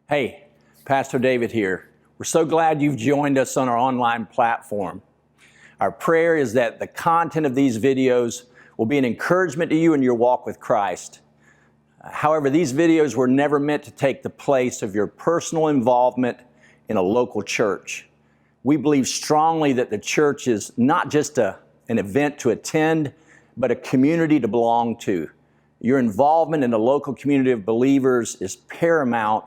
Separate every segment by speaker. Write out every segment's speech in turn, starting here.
Speaker 1: Hey, Pastor David here. We're so glad you've joined us on our online platform. Our prayer is that the content of these videos will be an encouragement to you in your walk with Christ. However, these videos were never meant to take the place of your personal involvement in a local church. We believe strongly that the church is not just an event to attend, but a community to belong to. Your involvement in the local community of believers is paramount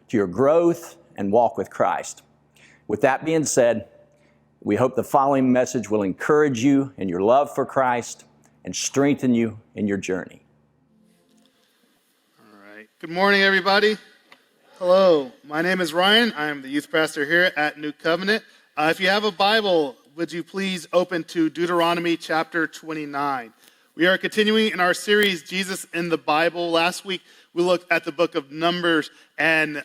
Speaker 1: to your growth and walk with Christ. With that being said, we hope the following message will encourage you in your love for Christ and strengthen you in your journey.
Speaker 2: All right. Good morning, everybody. Hello. My name is Ryan. I am the youth pastor here at New Covenant. If you have a Bible, would you please open to Deuteronomy chapter 29. We are continuing in our series, Jesus in the Bible. Last week, we looked at the book of Numbers and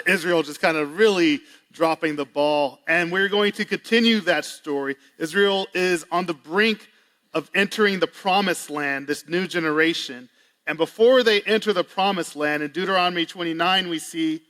Speaker 2: Israel just kind of really dropping the ball. And we're going to continue that story. Israel is on the brink of entering the promised land, this new generation. And before they enter the promised land, in Deuteronomy 29, we see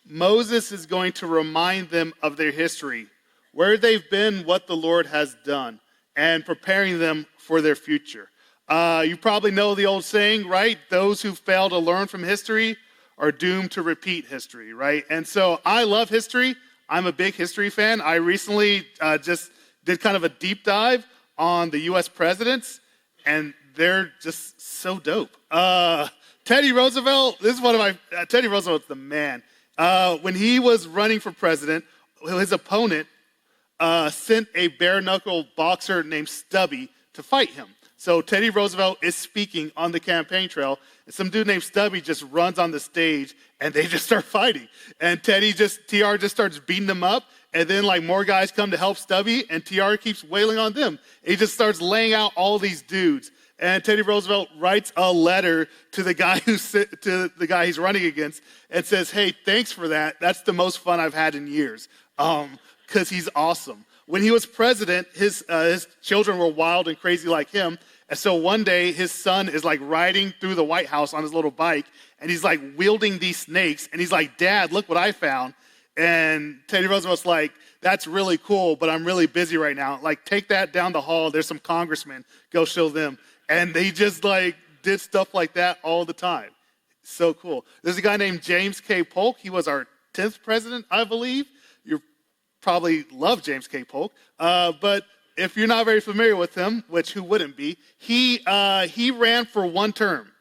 Speaker 2: Moses is going to remind them of their history, where they've been, what the Lord has done, and preparing them for their future. You probably know the old saying, right? Those who fail to learn from history are doomed to repeat history, right? And so I love history. I'm a big history fan. I recently just did kind of a deep dive on the U.S. presidents, and they're just so dope. Teddy Roosevelt, Teddy Roosevelt's the man. When he was running for president, his opponent sent a bare-knuckle boxer named Stubby to fight him. So Teddy Roosevelt is speaking on the campaign trail, and some dude named Stubby just runs on the stage, and they just start fighting. And TR just starts beating them up, and then like more guys come to help Stubby, and TR keeps wailing on them. He just starts laying out all these dudes. And Teddy Roosevelt writes a letter to the guy he's running against, and says, "Hey, thanks for that. That's the most fun I've had in years." Because he's awesome. When he was president, his children were wild and crazy like him. And so one day, his son is like riding through the White House on his little bike, and he's like wielding these snakes. And he's like, "Dad, look what I found." And Teddy Roosevelt's like, "That's really cool, but I'm really busy right now. Like, take that down the hall. There's some congressmen. Go show them." And they just like did stuff like that all the time. So cool. There's a guy named James K. Polk. He was our 10th president, I believe. You probably love James K. Polk. But if you're not very familiar with him, which who wouldn't be, he ran for one term.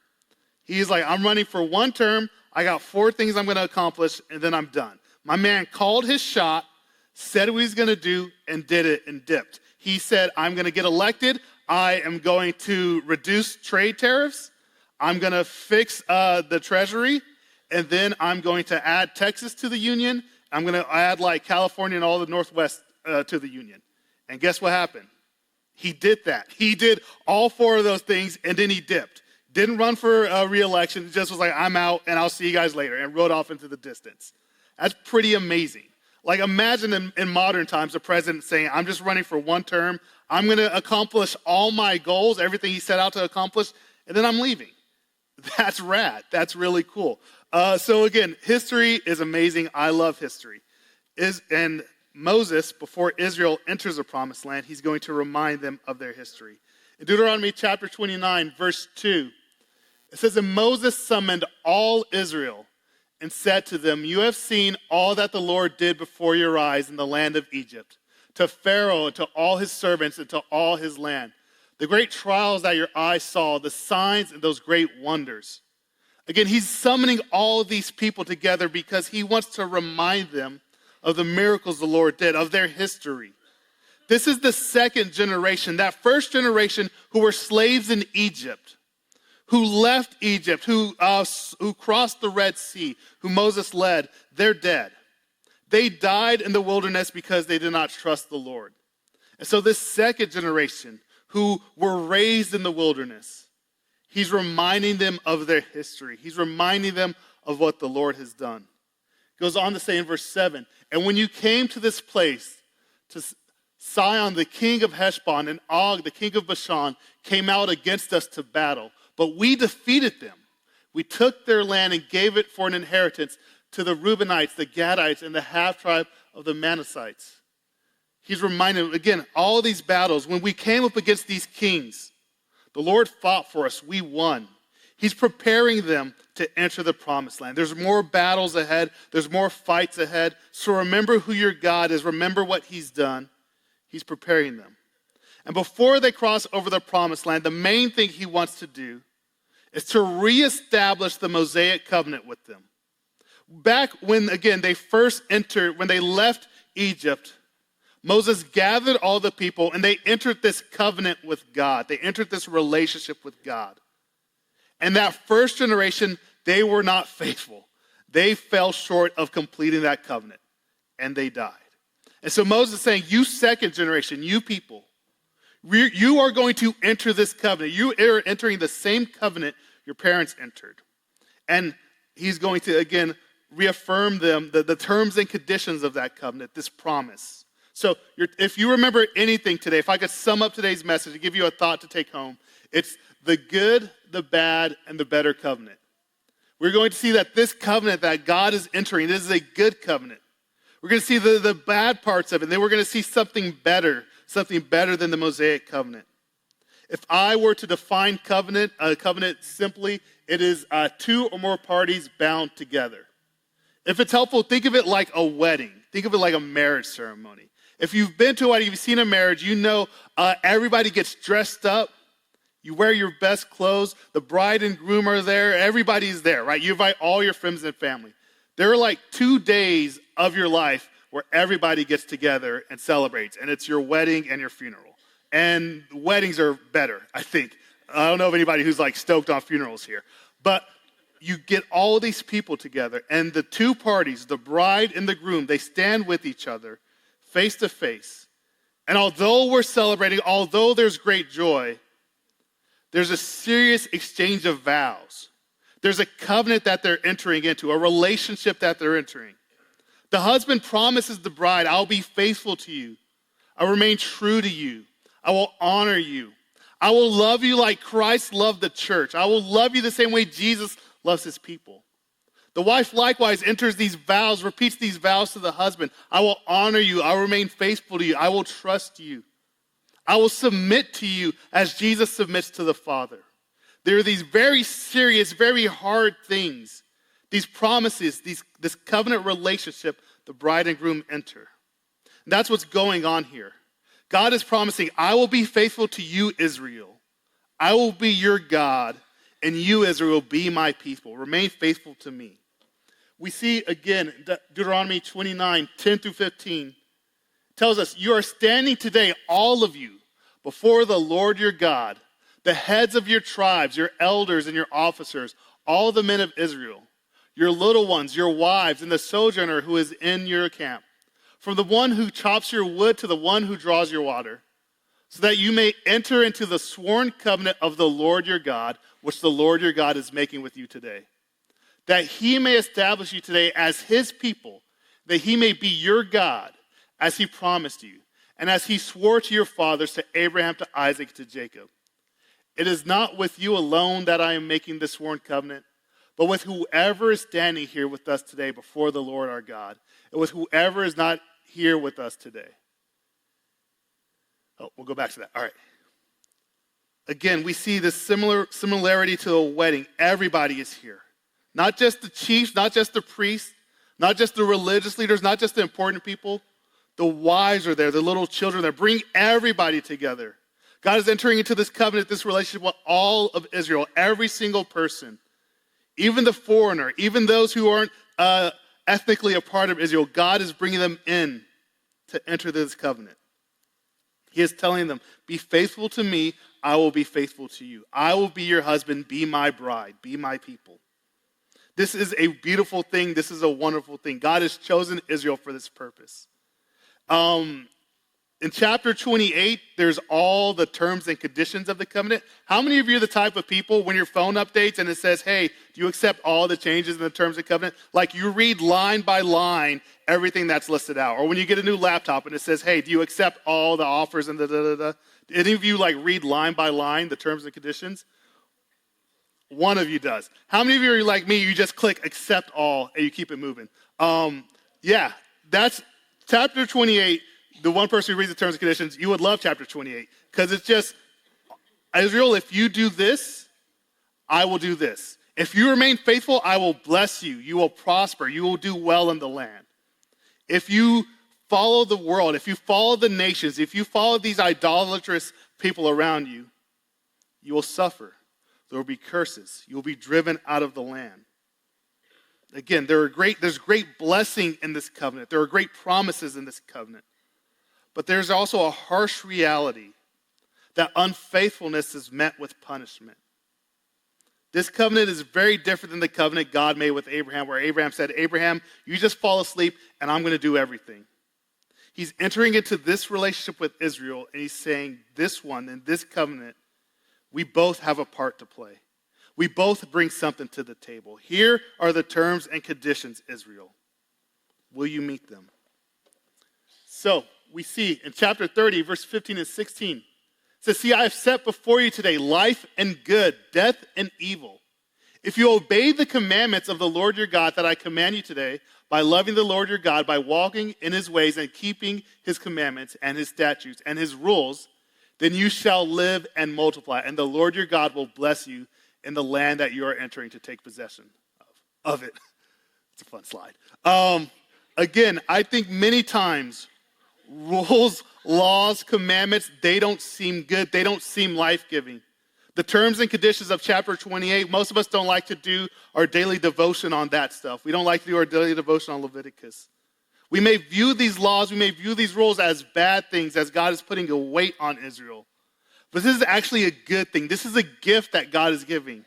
Speaker 2: He's like, "I'm running for one term. I got 4 things I'm going to accomplish, and then I'm done." My man called his shot, said what he's going to do, and did it and dipped. He said, "I'm going to get elected. I am going to reduce trade tariffs. I'm going to fix the Treasury, and then I'm going to add Texas to the Union. I'm going to add like California and all the Northwest to the Union." And guess what happened? He did that. He did all 4 of those things, and then he dipped. Didn't run for re-election. Just was like, "I'm out, and I'll see you guys later," and rode off into the distance. That's pretty amazing. Like, imagine in modern times a president saying, "I'm just running for one term. I'm going to accomplish all my goals, everything he set out to accomplish, and then I'm leaving." That's rad. That's really cool. So again, history is amazing. I love history. And Moses, before Israel enters the promised land, he's going to remind them of their history. In Deuteronomy chapter 29, verse 2, it says, "And Moses summoned all Israel and said to them, 'You have seen all that the Lord did before your eyes in the land of Egypt, to Pharaoh and to all his servants and to all his land. The great trials that your eyes saw, the signs and those great wonders.'" Again, he's summoning all of these people together because he wants to remind them of the miracles the Lord did, of their history. This is the second generation. That first generation who were slaves in Egypt, who left Egypt, who crossed the Red Sea, who Moses led, they're dead. They died in the wilderness because they did not trust the Lord. And so this second generation who were raised in the wilderness, he's reminding them of their history. He's reminding them of what the Lord has done. It goes on to say in verse 7, "And when you came to this place, to Sihon, the king of Heshbon, and Og, the king of Bashan, came out against us to battle. But we defeated them. We took their land and gave it for an inheritance to the Reubenites, the Gadites, and the half-tribe of the Manassites. He's reminding them, again, all these battles, when we came up against these kings, the Lord fought for us, we won. He's preparing them to enter the promised land. There's more battles ahead. There's more fights ahead. So remember who your God is. Remember what he's done. He's preparing them. And before they cross over the promised land, the main thing he wants to do is to reestablish the Mosaic covenant with them. Back when, again, they first entered, when they left Egypt, Moses gathered all the people and they entered this covenant with God. They entered this relationship with God. And that first generation, they were not faithful. They fell short of completing that covenant and they died. And so Moses is saying, you second generation, you people, you are going to enter this covenant. You are entering the same covenant your parents entered. And he's going to, again, reaffirm them, the terms and conditions of that covenant, this promise. So if you remember anything today, if I could sum up today's message and give you a thought to take home, it's the good, the bad, and the better covenant. We're going to see that this covenant that God is entering, this is a good covenant. We're going to see the bad parts of it, and then we're going to see something better than the Mosaic covenant. If I were to define a covenant simply, it is two or more parties bound together. If it's helpful, think of it like a wedding. Think of it like a marriage ceremony. If you've been to a wedding, if you've seen a marriage, you know everybody gets dressed up. You wear your best clothes. The bride and groom are there. Everybody's there, right? You invite all your friends and family. There are like 2 days of your life where everybody gets together and celebrates, and it's your wedding and your funeral. And weddings are better, I think. I don't know of anybody who's like stoked on funerals here. But you get all these people together, and the two parties, the bride and the groom, they stand with each other face to face. And although we're celebrating, although there's great joy, there's a serious exchange of vows. There's a covenant that they're entering into, a relationship that they're entering. The husband promises the bride, I'll be faithful to you. I'll remain true to you. I will honor you. I will love you like Christ loved the church. I will love you the same way Jesus loves his people. The wife likewise enters these vows, repeats these vows to the husband. I will honor you. I will remain faithful to you. I will trust you. I will submit to you as Jesus submits to the Father. There are these very serious, very hard things, these promises, this covenant relationship the bride and groom enter. And that's what's going on here. God is promising, I will be faithful to you, Israel. I will be your God, and you, Israel, be my people. Remain faithful to me. We see again, Deuteronomy 29, 10 through 15, tells us, you are standing today, all of you, before the Lord your God, the heads of your tribes, your elders and your officers, all the men of Israel, your little ones, your wives, and the sojourner who is in your camp, from the one who chops your wood to the one who draws your water, so that you may enter into the sworn covenant of the Lord your God, which the Lord your God is making with you today, that he may establish you today as his people, that he may be your God, as he promised you, and as he swore to your fathers, to Abraham, to Isaac, to Jacob. It is not with you alone that I am making this sworn covenant, but with whoever is standing here with us today before the Lord our God, and with whoever is not here with us today. Oh, we'll go back to that. All right. Again, we see this similarity to a wedding. Everybody is here. Not just the chiefs, not just the priests, not just the religious leaders, not just the important people. The wives are there, the little children there. Bring everybody together. God is entering into this covenant, this relationship with all of Israel, every single person, even the foreigner, even those who aren't ethnically a part of Israel. God is bringing them in to enter this covenant. He is telling them, be faithful to me, I will be faithful to you. I will be your husband, be my bride, be my people. This is a beautiful thing. This is a wonderful thing. God has chosen Israel for this purpose. In chapter 28, there's all the terms and conditions of the covenant. How many of you are the type of people when your phone updates and it says, hey, do you accept all the changes in the terms of the covenant? Like you read line by line everything that's listed out. Or when you get a new laptop and it says, hey, do you accept all the offers and da-da-da-da? Any of you like read line by line the terms and conditions? One of you does. How many of you are like me, you just click accept all and you keep it moving? Yeah, that's chapter 28. The one person who reads the terms and conditions, you would love chapter 28 because it's just, Israel, if you do this, I will do this. If you remain faithful, I will bless you. You will prosper. You will do well in the land. If you follow the world, if you follow the nations, if you follow these idolatrous people around you, you will suffer. There will be curses. You will be driven out of the land. Again, there's great blessing in this covenant. There are great promises in this covenant. But there's also a harsh reality that unfaithfulness is met with punishment. This covenant is very different than the covenant God made with Abraham, where Abraham said, Abraham, you just fall asleep and I'm going to do everything. He's entering into this relationship with Israel and he's saying, this one, in this covenant, we both have a part to play. We both bring something to the table. Here are the terms and conditions, Israel. Will you meet them? So we see in chapter 30, verse 15 and 16, it says, see, I have set before you today life and good, death and evil. If you obey the commandments of the Lord your God that I command you today, by loving the Lord your God, by walking in his ways and keeping his commandments and his statutes and his rules, then you shall live and multiply, and the Lord your God will bless you in the land that you are entering to take possession of it. It's a fun slide. Again, I think many times rules, laws, commandments, they don't seem good. They don't seem life-giving. The terms and conditions of chapter 28, most of us don't like to do our daily devotion on that stuff. We don't like to do our daily devotion on Leviticus. We may view these laws, we may view these rules as bad things, as God is putting a weight on Israel. But this is actually a good thing. This is a gift that God is giving.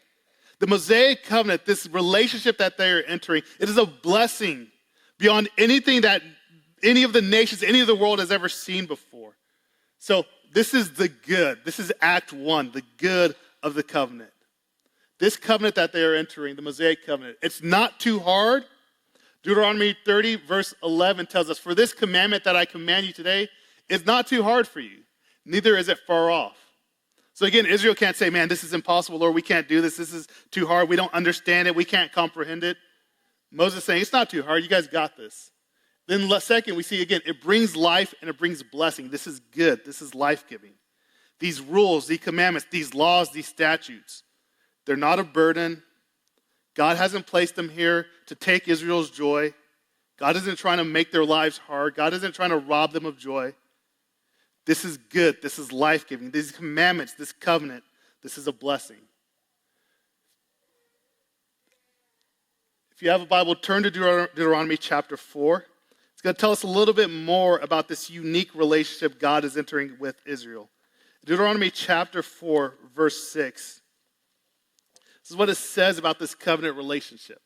Speaker 2: The Mosaic covenant, this relationship that they are entering, it is a blessing beyond anything that any of the nations, any of the world has ever seen before. So this is the good. This is Act 1, the good of the covenant. This covenant that they are entering, the Mosaic covenant, it's not too hard. Deuteronomy 30, verse 11 tells us, for this commandment that I command you today is not too hard for you, neither is it far off. So again, Israel can't say, man, this is impossible, Lord, we can't do this. This is too hard. We don't understand it. We can't comprehend it. Moses is saying, it's not too hard. You guys got this. Then second, we see again, it brings life and it brings blessing. This is good. This is life-giving. These rules, these commandments, these laws, these statutes, they're not a burden. God hasn't placed them here to take Israel's joy. God isn't trying to make their lives hard. God isn't trying to rob them of joy. This is good. This is life-giving. These commandments, this covenant, this is a blessing. If you have a Bible, turn to Deuteronomy chapter 4. It's going to tell us a little bit more about this unique relationship God is entering with Israel. Deuteronomy chapter 4, verse 6. This is what it says about this covenant relationship.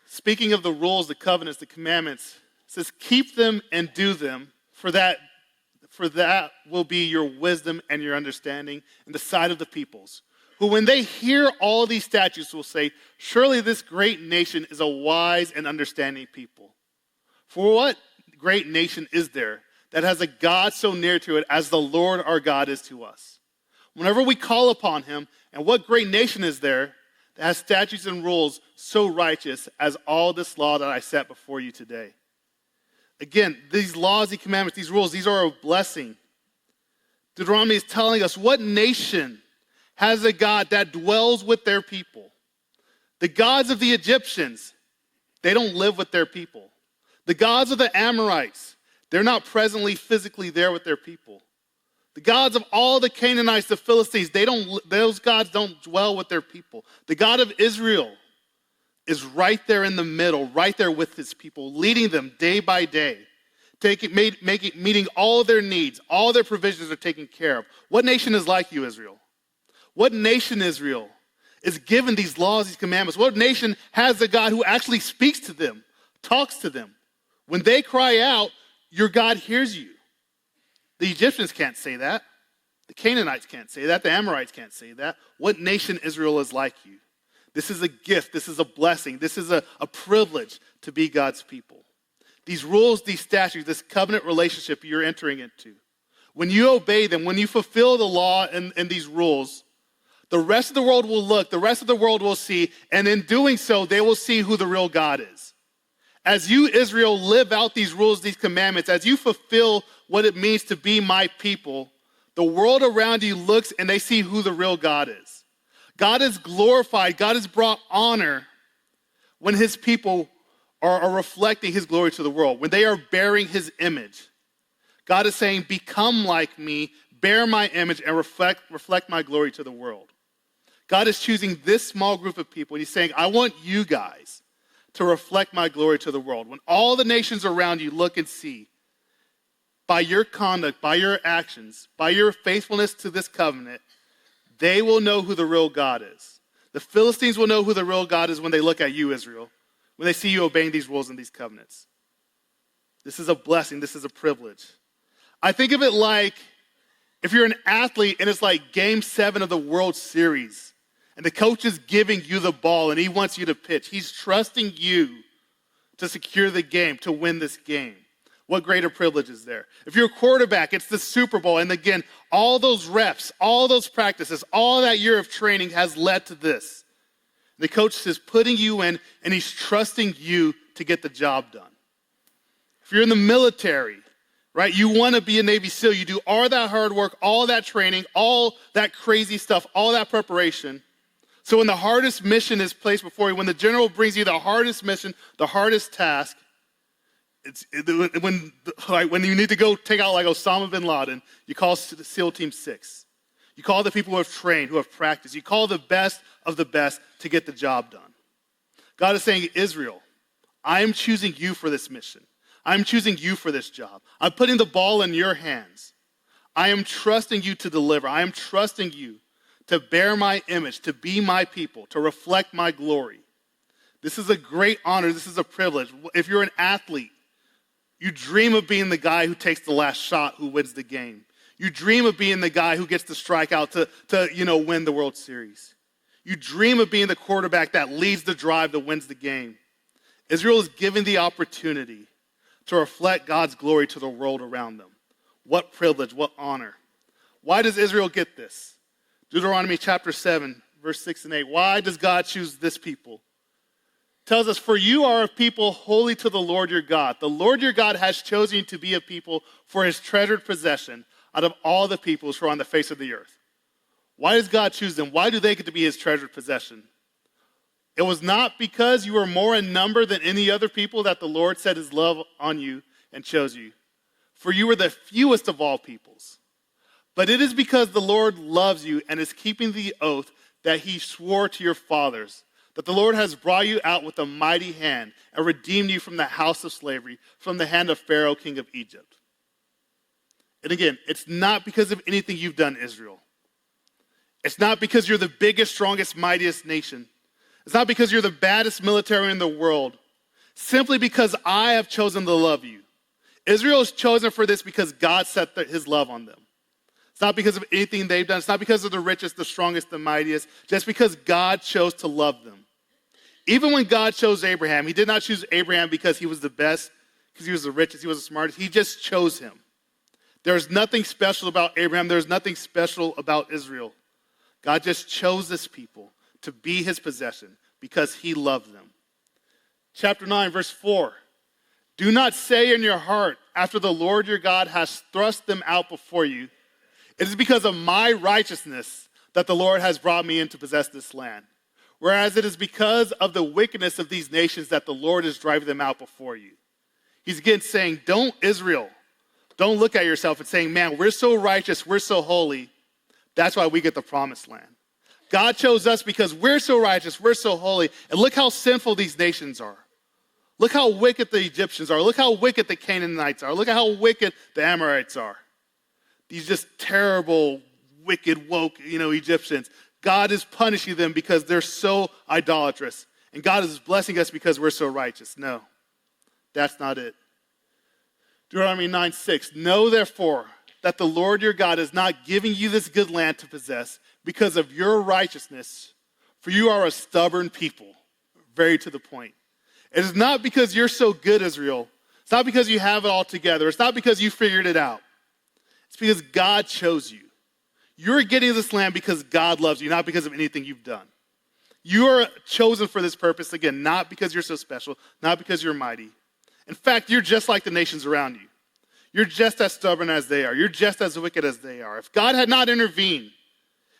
Speaker 2: Speaking of the rules, the covenants, the commandments, it says, keep them and do them, for that will be your wisdom and your understanding in the sight of the peoples, who when they hear all these statutes will say, surely this great nation is a wise and understanding people. For what great nation is there that has a God so near to it as the Lord our God is to us? Whenever we call upon him, and what great nation is there that has statutes and rules so righteous as all this law that I set before you today? Again, these laws, these commandments, these rules, these are a blessing. Deuteronomy is telling us what nation has a God that dwells with their people. The gods of the Egyptians, they don't live with their people. The gods of the Amorites, they're not presently physically there with their people. The gods of all the Canaanites, the Philistines, those gods don't dwell with their people. The God of Israel is right there in the middle, right there with his people, leading them day by day, meeting all their needs, all their provisions are taken care of. What nation is like you, Israel? What nation, Israel, is given these laws, these commandments? What nation has a God who actually speaks to them, talks to them? When they cry out, your God hears you. The Egyptians can't say that. The Canaanites can't say that. The Amorites can't say that. What nation, Israel, is like you? This is a gift. This is a blessing. This is a privilege to be God's people. These rules, these statutes, this covenant relationship you're entering into, when you obey them, when you fulfill the law and these rules, The rest of the world will look, the rest of the world will see, and in doing so, they will see who the real God is. As you, Israel, live out these rules, these commandments, as you fulfill what it means to be my people, the world around you looks and they see who the real God is. God is glorified, God has brought honor when his people are reflecting his glory to the world, when they are bearing his image. God is saying, become like me, bear my image, and reflect my glory to the world. God is choosing this small group of people, and he's saying, I want you guys to reflect my glory to the world. When all the nations around you look and see, by your conduct, by your actions, by your faithfulness to this covenant, they will know who the real God is. The Philistines will know who the real God is when they look at you, Israel, when they see you obeying these rules and these covenants. This is a blessing. This is a privilege. I think of it like if you're an athlete and it's like Game 7 of the World Series, and the coach is giving you the ball and he wants you to pitch. He's trusting you to secure the game, to win this game. What greater privilege is there? If you're a quarterback, it's the Super Bowl. And again, all those reps, all those practices, all that year of training has led to this. The coach is putting you in and he's trusting you to get the job done. If you're in the military, right, you want to be a Navy SEAL. You do all that hard work, all that training, all that crazy stuff, all that preparation. So when the hardest mission is placed before you, when the general brings you the hardest mission, the hardest task, when you need to go take out like Osama bin Laden, you call SEAL Team 6. You call the people who have trained, who have practiced. You call the best of the best to get the job done. God is saying, Israel, I am choosing you for this mission. I'm choosing you for this job. I'm putting the ball in your hands. I am trusting you to deliver. I am trusting you to bear my image, to be my people, to reflect my glory. This is a great honor. This is a privilege. If you're an athlete, you dream of being the guy who takes the last shot, who wins the game. You dream of being the guy who gets the strikeout to win the World Series. You dream of being the quarterback that leads the drive that wins the game. Israel is given the opportunity to reflect God's glory to the world around them. What privilege, what honor. Why does Israel get this? Deuteronomy chapter 7, verse 6 and 8. Why does God choose this people? It tells us, for you are a people holy to the Lord your God. The Lord your God has chosen you to be a people for his treasured possession out of all the peoples who are on the face of the earth. Why does God choose them? Why do they get to be his treasured possession? It was not because you were more in number than any other people that the Lord set his love on you and chose you. For you were the fewest of all peoples. But it is because the Lord loves you and is keeping the oath that he swore to your fathers, that the Lord has brought you out with a mighty hand and redeemed you from the house of slavery, from the hand of Pharaoh, king of Egypt. And again, it's not because of anything you've done, Israel. It's not because you're the biggest, strongest, mightiest nation. It's not because you're the baddest military in the world. Simply because I have chosen to love you. Israel is chosen for this because God set his love on them. It's not because of anything they've done. It's not because of the richest, the strongest, the mightiest. Just because God chose to love them. Even when God chose Abraham, he did not choose Abraham because he was the best, because he was the richest, he was the smartest. He just chose him. There's nothing special about Abraham. There's nothing special about Israel. God just chose this people to be his possession because he loved them. Chapter 9, verse 4. Do not say in your heart, after the Lord your God has thrust them out before you, it is because of my righteousness that the Lord has brought me in to possess this land. Whereas it is because of the wickedness of these nations that the Lord is driving them out before you. He's again saying, don't look at yourself and saying, man, we're so righteous, we're so holy. That's why we get the promised land. God chose us because we're so righteous, we're so holy. And look how sinful these nations are. Look how wicked the Egyptians are. Look how wicked the Canaanites are. Look at how wicked the Amorites are. These just terrible, wicked, woke, Egyptians. God is punishing them because they're so idolatrous. And God is blessing us because we're so righteous. No, that's not it. Deuteronomy 9:6. Know therefore that the Lord your God is not giving you this good land to possess because of your righteousness, for you are a stubborn people. Very to the point. It is not because you're so good, Israel. It's not because you have it all together. It's not because you figured it out. It's because God chose you. You're getting this land because God loves you, not because of anything you've done. You are chosen for this purpose, again, not because you're so special, not because you're mighty. In fact, you're just like the nations around you. You're just as stubborn as they are. You're just as wicked as they are. If God had not intervened,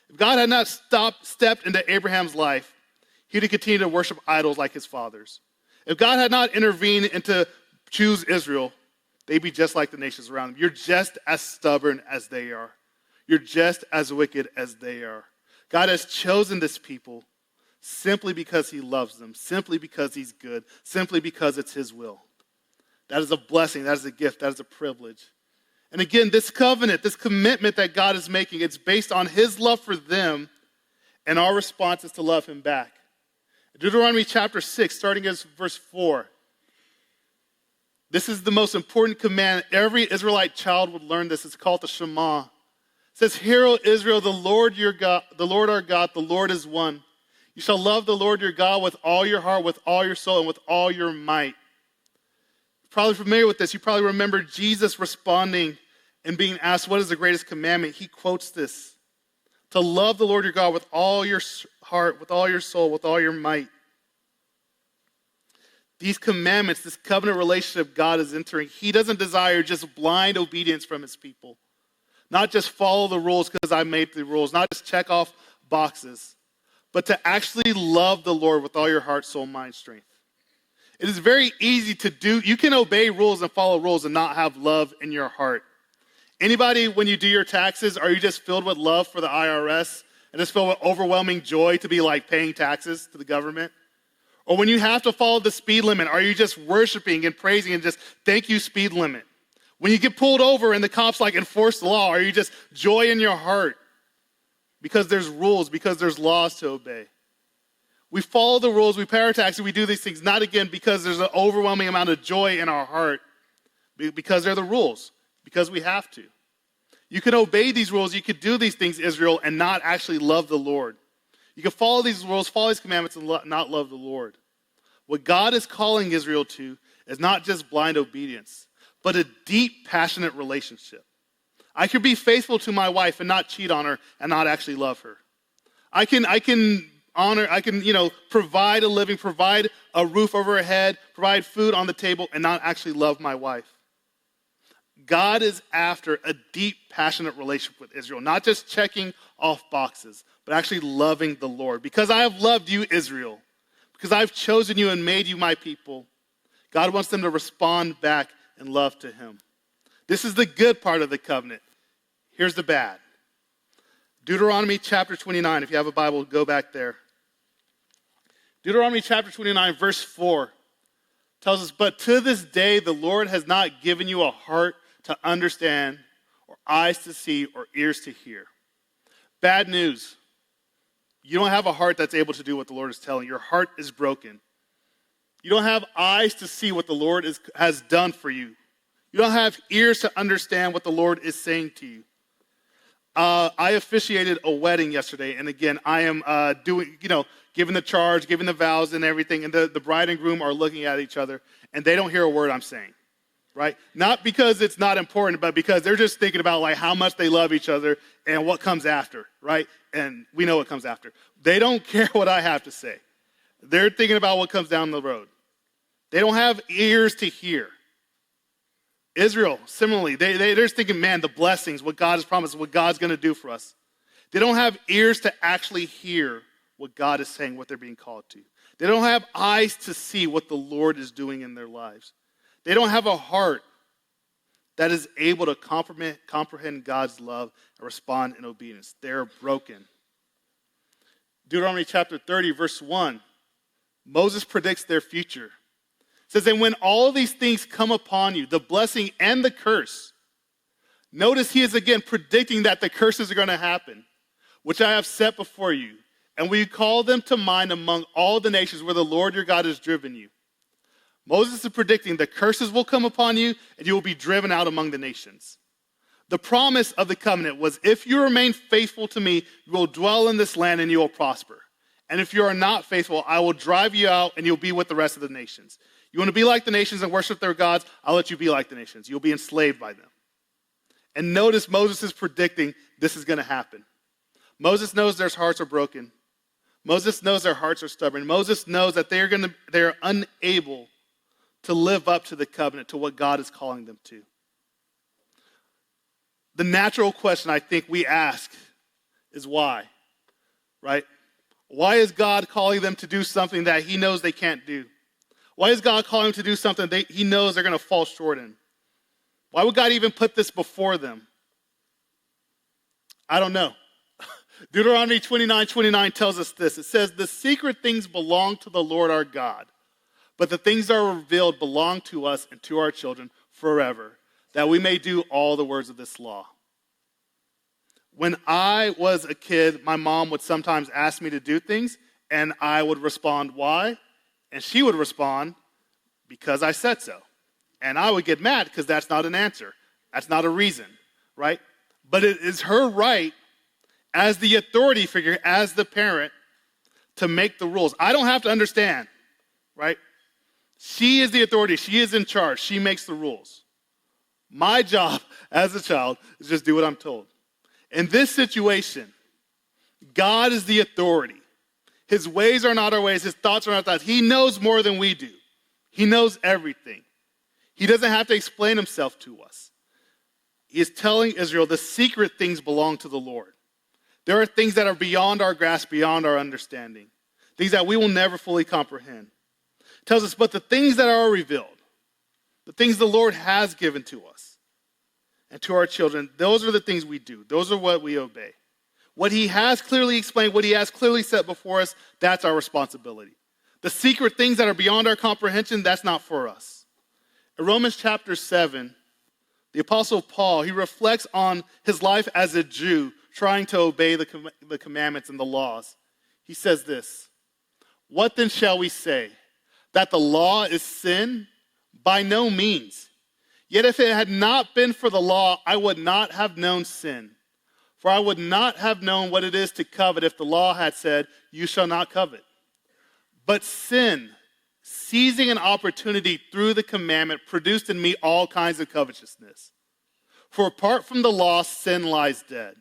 Speaker 2: if God had not stepped into Abraham's life, he'd have continued to worship idols like his fathers. If God had not intervened and to choose Israel, they'd be just like the nations around them. You're just as stubborn as they are. You're just as wicked as they are. God has chosen this people simply because he loves them, simply because he's good, simply because it's his will. That is a blessing, that is a gift, that is a privilege. And again, this covenant, this commitment that God is making, it's based on his love for them, and our response is to love him back. Deuteronomy chapter 6, starting at verse 4. This is the most important command. Every Israelite child would learn this. It's called the Shema. It says, "Hear, O Israel, the Lord your God, the Lord our God, the Lord is one. You shall love the Lord your God with all your heart, with all your soul, and with all your might." You're probably familiar with this. You probably remember Jesus responding and being asked, what is the greatest commandment? He quotes this: to love the Lord your God with all your heart, with all your soul, with all your might. These commandments, this covenant relationship God is entering, he doesn't desire just blind obedience from his people. Not just follow the rules because I made the rules, not just check off boxes, but to actually love the Lord with all your heart, soul, mind, strength. It is very easy to do. You can obey rules and follow rules and not have love in your heart. Anybody, when you do your taxes, are you just filled with love for the IRS and just filled with overwhelming joy to be like paying taxes to the government? Or when you have to follow the speed limit, are you just worshiping and praising and just thank you, speed limit? When you get pulled over and the cops like enforce the law, are you just joy in your heart? Because there's rules, because there's laws to obey. We follow the rules, we pay our taxes, we do these things, not again because there's an overwhelming amount of joy in our heart, because they're the rules, because we have to. You can obey these rules, you could do these things, Israel, and not actually love the Lord. You can follow these rules, follow these commandments, and not love the Lord. What God is calling Israel to is not just blind obedience, but a deep, passionate relationship. I can be faithful to my wife and not cheat on her and not actually love her. I can honor, provide a living, provide a roof over her head, provide food on the table and not actually love my wife. God is after a deep, passionate relationship with Israel, not just checking off boxes, but actually loving the Lord. Because I have loved you, Israel, because I've chosen you and made you my people, God wants them to respond back in love to him. This is the good part of the covenant. Here's the bad. Deuteronomy chapter 29, if you have a Bible, go back there. Deuteronomy chapter 29, verse 4 tells us, "But to this day the Lord has not given you a heart to understand, or eyes to see, or ears to hear." Bad news. You don't have a heart that's able to do what the Lord is telling. Your heart is broken. You don't have eyes to see what the Lord has done for you. You don't have ears to understand what the Lord is saying to you. I officiated a wedding yesterday, and again, I am giving the charge, giving the vows and everything, and the bride and groom are looking at each other, and they don't hear a word I'm saying, right? Not because it's not important, but because they're just thinking about like how much they love each other and what comes after, right? And we know what comes after. They don't care what I have to say. They're thinking about what comes down the road. They don't have ears to hear. Israel, similarly, they're just thinking, man, the blessings, what God has promised, what God's going to do for us. They don't have ears to actually hear what God is saying, what they're being called to. They don't have eyes to see what the Lord is doing in their lives. They don't have a heart that is able to comprehend God's love and respond in obedience. They're broken. Deuteronomy chapter 30, verse 1, Moses predicts their future. It says, "And when all these things come upon you, the blessing and the curse," notice he is again predicting that the curses are going to happen, "which I have set before you, and we call them to mind among all the nations where the Lord your God has driven you." Moses is predicting the curses will come upon you and you will be driven out among the nations. The promise of the covenant was, if you remain faithful to me, you will dwell in this land and you will prosper. And if you are not faithful, I will drive you out and you'll be with the rest of the nations. You want to be like the nations and worship their gods? I'll let you be like the nations. You'll be enslaved by them. And notice Moses is predicting this is going to happen. Moses knows their hearts are broken. Moses knows their hearts are stubborn. Moses knows that they're unable to live up to the covenant, to what God is calling them to. The natural question I think we ask is why, right? Why is God calling them to do something that he knows they can't do? Why is God calling them to do something he knows they're going to fall short in? Why would God even put this before them? I don't know. Deuteronomy 29:29 tells us this. It says, the secret things belong to the Lord our God, but the things that are revealed belong to us and to our children forever, that we may do all the words of this law. When I was a kid, my mom would sometimes ask me to do things, and I would respond, why? And she would respond, because I said so. And I would get mad because that's not an answer. That's not a reason, right? But it is her right as the authority figure, as the parent, to make the rules. I don't have to understand, right? She is the authority. She is in charge. She makes the rules. My job as a child is just do what I'm told. In this situation, God is the authority. His ways are not our ways. His thoughts are not our thoughts. He knows more than we do. He knows everything. He doesn't have to explain himself to us. He is telling Israel the secret things belong to the Lord. There are things that are beyond our grasp, beyond our understanding, things that we will never fully comprehend. It tells us, but the things that are revealed, the things the Lord has given to us and to our children, those are the things we do. Those are what we obey. What he has clearly explained, what he has clearly set before us, that's our responsibility. The secret things that are beyond our comprehension, that's not for us. In Romans chapter 7, the Apostle Paul, he reflects on his life as a Jew trying to obey the commandments and the laws. He says this, what then shall we say? That the law is sin? By no means. Yet if it had not been for the law, I would not have known sin. For I would not have known what it is to covet if the law had said, you shall not covet. But sin, seizing an opportunity through the commandment, produced in me all kinds of covetousness. For apart from the law, sin lies dead.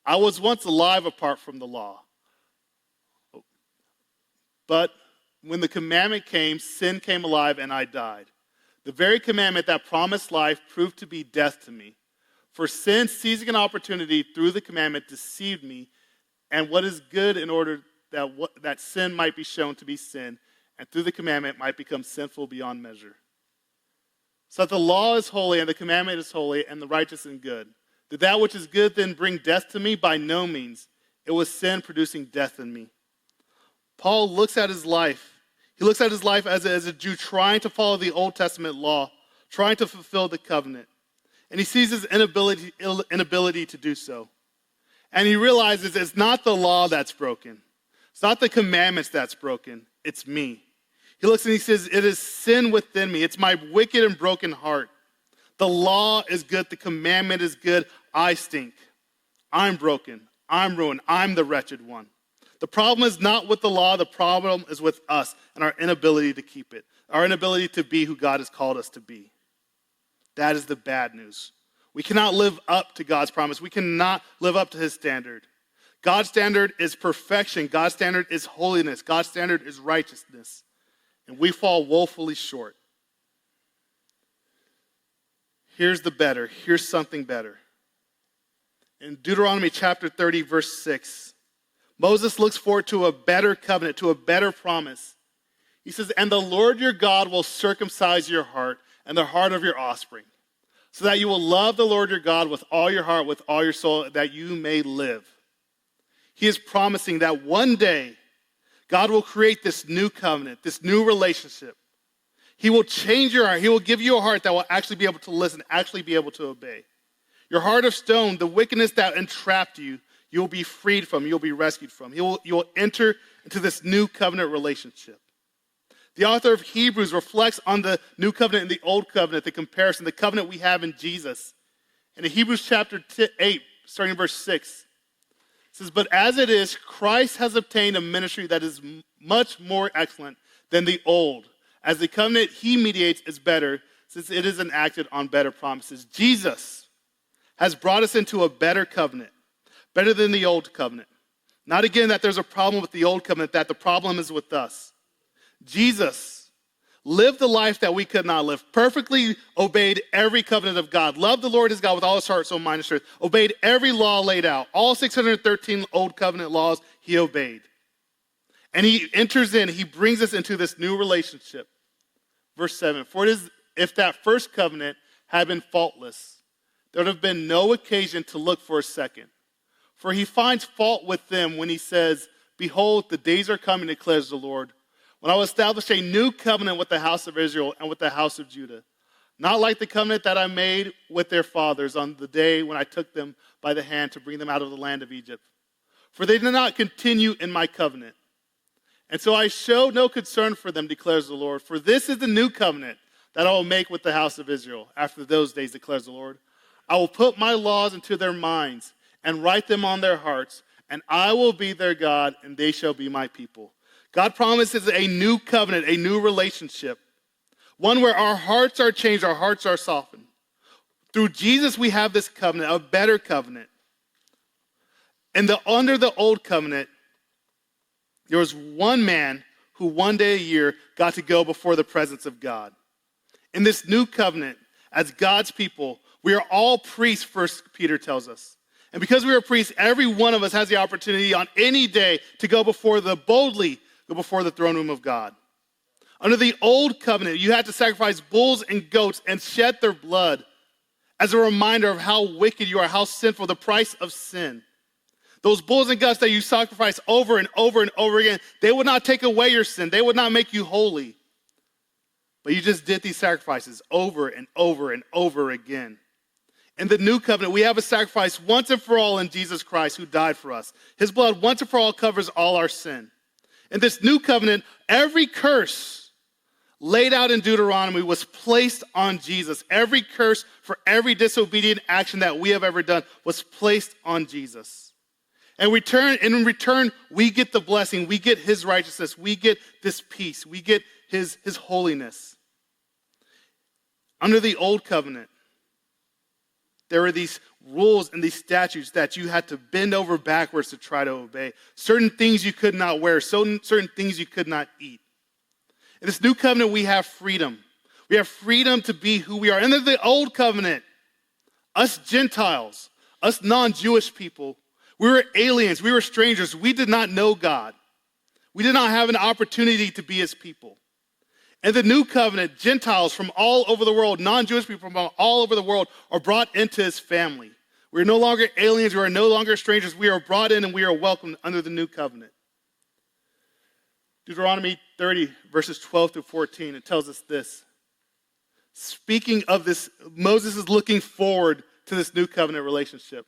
Speaker 2: I was once alive apart from the law. But when the commandment came, sin came alive and I died. The very commandment that promised life proved to be death to me. For sin, seizing an opportunity through the commandment, deceived me, and what is good in order that sin might be shown to be sin, and through the commandment might become sinful beyond measure. So that the law is holy, and the commandment is holy, and the righteous and good. Did that which is good then bring death to me? By no means. It was sin producing death in me. Paul looks at his life. He looks at his life as a Jew trying to follow the Old Testament law, trying to fulfill the covenant. And he sees his inability to do so. And he realizes it's not the law that's broken. It's not the commandments that's broken. It's me. He looks and he says, it is sin within me. It's my wicked and broken heart. The law is good. The commandment is good. I stink. I'm broken. I'm ruined. I'm the wretched one. The problem is not with the law. The problem is with us and our inability to keep it, our inability to be who God has called us to be. That is the bad news. We cannot live up to God's promise. We cannot live up to his standard. God's standard is perfection. God's standard is holiness. God's standard is righteousness. And we fall woefully short. Here's the better. Here's something better. In Deuteronomy chapter 30, verse 6, Moses looks forward to a better covenant, to a better promise. He says, and the Lord your God will circumcise your heart and the heart of your offspring, so that you will love the Lord your God with all your heart, with all your soul, that you may live. He is promising that one day God will create this new covenant, this new relationship. He will change your heart. He will give you a heart that will actually be able to listen, actually be able to obey. Your heart of stone, the wickedness that entrapped you, you'll be freed from, you'll be rescued from. You will enter into this new covenant relationship. The author of Hebrews reflects on the new covenant and the old covenant, the comparison, the covenant we have in Jesus. And in Hebrews chapter 8, starting in verse 6, it says, but as it is, Christ has obtained a ministry that is much more excellent than the old, as the covenant he mediates is better, since it is enacted on better promises. Jesus has brought us into a better covenant, better than the old covenant. Not again that there's a problem with the old covenant, that the problem is with us. Jesus lived the life that we could not live, perfectly obeyed every covenant of God, loved the Lord his God with all his heart, soul, mind, and strength, obeyed every law laid out. All 613 old covenant laws he obeyed. And he enters in, he brings us into this new relationship. Verse 7, for it is if that first covenant had been faultless, there would have been no occasion to look for a second. For he finds fault with them when he says, behold, the days are coming, declares the Lord, when I will establish a new covenant with the house of Israel and with the house of Judah, not like the covenant that I made with their fathers on the day when I took them by the hand to bring them out of the land of Egypt. For they did not continue in my covenant. And so I show no concern for them, declares the Lord. For this is the new covenant that I will make with the house of Israel after those days, declares the Lord. I will put my laws into their minds and write them on their hearts, and I will be their God, and they shall be my people. God promises a new covenant, a new relationship, one where our hearts are changed, our hearts are softened. Through Jesus, we have this covenant, a better covenant. And under the old covenant, there was one man who one day a year got to go before the presence of God. In this new covenant, as God's people, we are all priests, First Peter tells us. And because we are priests, every one of us has the opportunity on any day to go boldly go before the throne room of God. Under the old covenant, you had to sacrifice bulls and goats and shed their blood as a reminder of how wicked you are, how sinful, the price of sin. Those bulls and goats that you sacrifice over and over and over again, they would not take away your sin. They would not make you holy. But you just did these sacrifices over and over and over again. In the new covenant, we have a sacrifice once and for all in Jesus Christ who died for us. His blood once and for all covers all our sin. In this new covenant, every curse laid out in Deuteronomy was placed on Jesus. Every curse for every disobedient action that we have ever done was placed on Jesus. And in return, we get the blessing. We get his righteousness. We get this peace. We get his holiness. Under the old covenant, there were these rules and these statutes that you had to bend over backwards to try to obey. Certain things you could not wear, certain things you could not eat. In this new covenant, we have freedom. We have freedom to be who we are. And in the old covenant, us Gentiles, us non-Jewish people, we were aliens, we were strangers. We did not know God. We did not have an opportunity to be his people. In the new covenant, Gentiles from all over the world, non-Jewish people from all over the world are brought into his family. We are no longer aliens, we are no longer strangers. We are brought in and we are welcomed under the new covenant. Deuteronomy 30, verses 12 through 14, it tells us this. Speaking of this, Moses is looking forward to this new covenant relationship.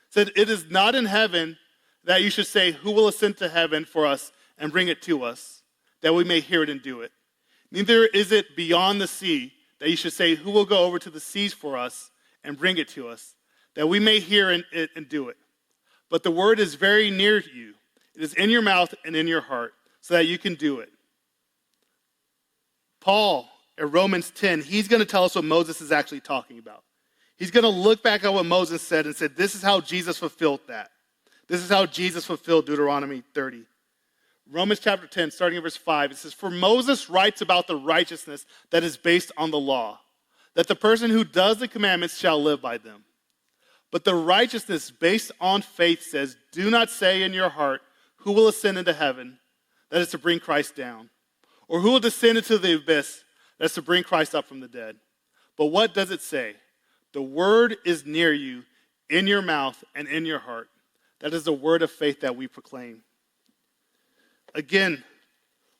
Speaker 2: It said, it is not in heaven that you should say, who will ascend to heaven for us and bring it to us, that we may hear it and do it. Neither is it beyond the sea that you should say, who will go over to the seas for us and bring it to us, that we may hear it and do it. But the word is very near you. It is in your mouth and in your heart, so that you can do it. Paul, in Romans 10, he's going to tell us what Moses is actually talking about. He's going to look back at what Moses said and said, this is how Jesus fulfilled that. This is how Jesus fulfilled Deuteronomy 30. Romans chapter 10, starting in verse 5, it says, for Moses writes about the righteousness that is based on the law, that the person who does the commandments shall live by them. But the righteousness based on faith says, do not say in your heart, who will ascend into heaven, that is to bring Christ down, or who will descend into the abyss, that is to bring Christ up from the dead. But what does it say? The word is near you, in your mouth and in your heart. That is the word of faith that we proclaim. Again,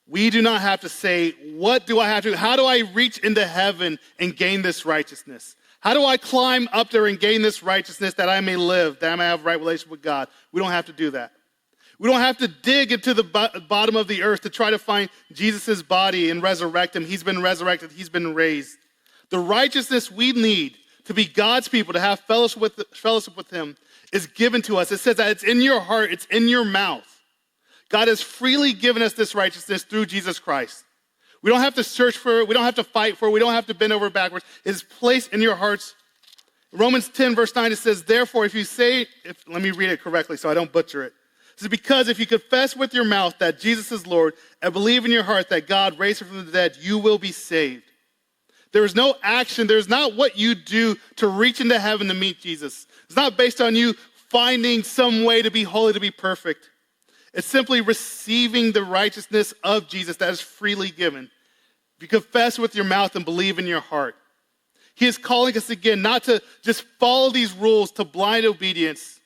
Speaker 2: we do not have to say, what do I have to do? How do I reach into heaven and gain this righteousness? How do I climb up there and gain this righteousness that I may live, that I may have a right relationship with God? We don't have to do that. We don't have to dig into the bottom of the earth to try to find Jesus' body and resurrect him. He's been resurrected. He's been raised. The righteousness we need to be God's people, to have fellowship with him, is given to us. It says that it's in your heart. It's in your mouth. God has freely given us this righteousness through Jesus Christ. We don't have to search for it. We don't have to fight for it. We don't have to bend over backwards. It is placed in your hearts Romans 10, verse 9, it says, therefore, let me read it correctly so I don't butcher it. It says, because if you confess with your mouth that Jesus is Lord and believe in your heart that God raised him from the dead, you will be saved. There is no action. There's not what you do to reach into heaven to meet Jesus. It's not based on you finding some way to be holy, to be perfect. It's simply receiving the righteousness of Jesus that is freely given. If you confess with your mouth and believe in your heart. He is calling us again not to just follow these rules to blind obedience,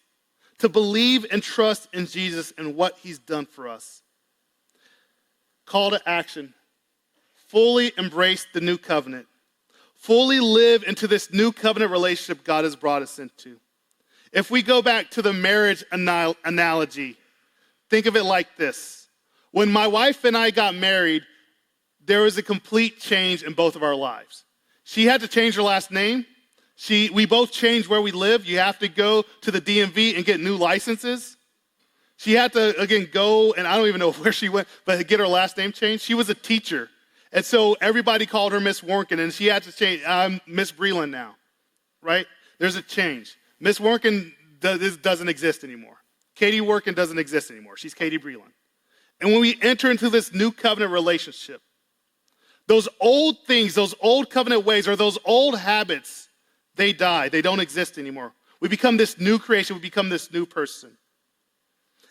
Speaker 2: to believe and trust in Jesus and what he's done for us. Call to action. Fully embrace the new covenant. Fully live into this new covenant relationship God has brought us into. If we go back to the marriage analogy, think of it like this. When my wife and I got married, there was a complete change in both of our lives. She had to change her last name. We both changed where we live. You have to go to the DMV and get new licenses. She had to, again, go, and I don't even know where she went, but get her last name changed. She was a teacher. And so everybody called her Miss Warnken, and she had to change. I'm Miss Breland now, right? There's a change. Miss Warnken doesn't exist anymore. Katie Warnken doesn't exist anymore. She's Katie Breland. And when we enter into this new covenant relationship, those old things, those old covenant ways, or those old habits, they die. They don't exist anymore. We become this new creation. We become this new person.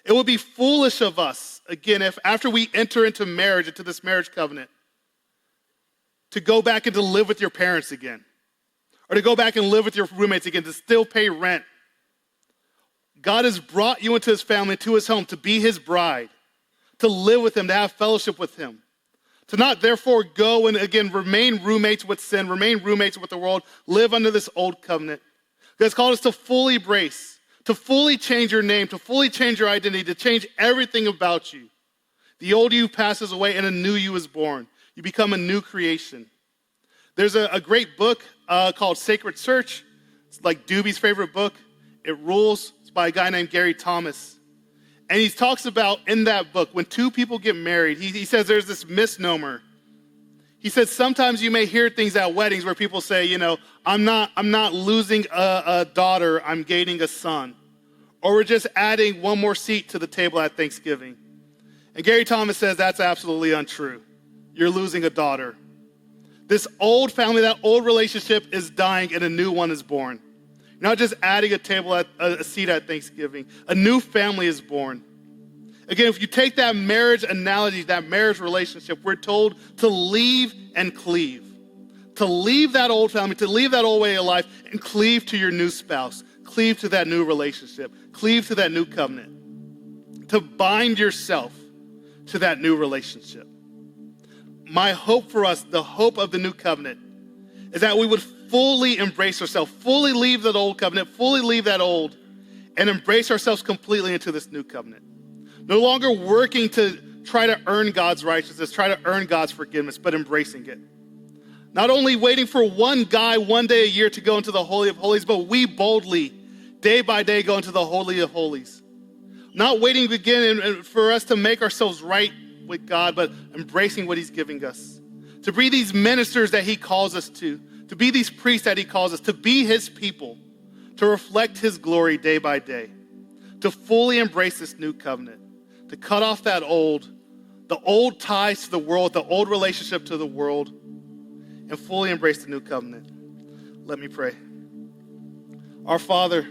Speaker 2: It would be foolish of us, again, if after we enter into marriage, into this marriage covenant, to go back and to live with your parents again, or to go back and live with your roommates again, to still pay rent. God has brought you into his family, to his home, to be his bride, to live with him, to have fellowship with him. To not therefore go and again remain roommates with sin, remain roommates with the world, live under this old covenant. God's called us to fully embrace, to fully change your name, to fully change your identity, to change everything about you. The old you passes away and a new you is born. You become a new creation. There's a great book called Sacred Search. It's like Doobie's favorite book. It rules. It's by a guy named Gary Thomas. And he talks about in that book, when two people get married, he says there's this misnomer. He says sometimes you may hear things at weddings where people say, you know, I'm not losing a daughter, I'm gaining a son. Or we're just adding one more seat to the table at Thanksgiving. And Gary Thomas says that's absolutely untrue. You're losing a daughter. This old family, that old relationship is dying and a new one is born. You're not just adding a seat at Thanksgiving. A new family is born. Again, if you take that marriage analogy, that marriage relationship, we're told to leave and cleave. To leave that old family, to leave that old way of life, and cleave to your new spouse. Cleave to that new relationship. Cleave to that new covenant. To bind yourself to that new relationship. My hope for us, the hope of the new covenant, is that we would fully embrace ourselves, fully leave that old covenant, fully leave that old, and embrace ourselves completely into this new covenant. No longer working to try to earn God's righteousness, try to earn God's forgiveness, but embracing it. Not only waiting for one guy one day a year to go into the Holy of Holies, but we boldly, day by day, go into the Holy of Holies. Not waiting again for us to make ourselves right with God, but embracing what he's giving us. To be these ministers that he calls us to be these priests that he calls us, to be his people, to reflect his glory day by day, to fully embrace this new covenant, to cut off the old ties to the world, the old relationship to the world, and fully embrace the new covenant. Let me pray. Our Father,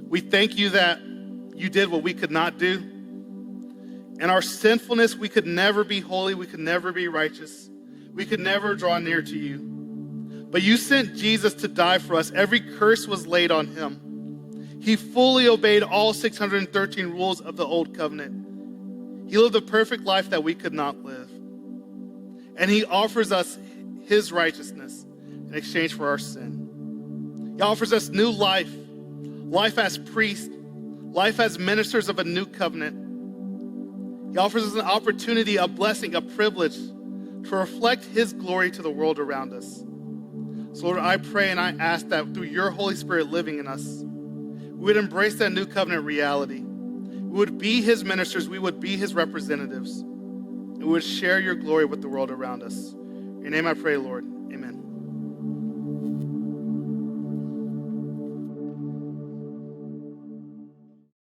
Speaker 2: we thank you that you did what we could not do. In our sinfulness, we could never be holy, we could never be righteous, we could never draw near to you. But you sent Jesus to die for us. Every curse was laid on him. He fully obeyed all 613 rules of the old covenant. He lived a perfect life that we could not live. And he offers us his righteousness in exchange for our sin. He offers us new life, life as priests, life as ministers of a new covenant. He offers us an opportunity, a blessing, a privilege to reflect his glory to the world around us. So Lord, I pray and I ask that through your Holy Spirit living in us, we would embrace that new covenant reality. We would be his ministers, we would be his representatives, and we would share your glory with the world around us. In your name I pray, Lord.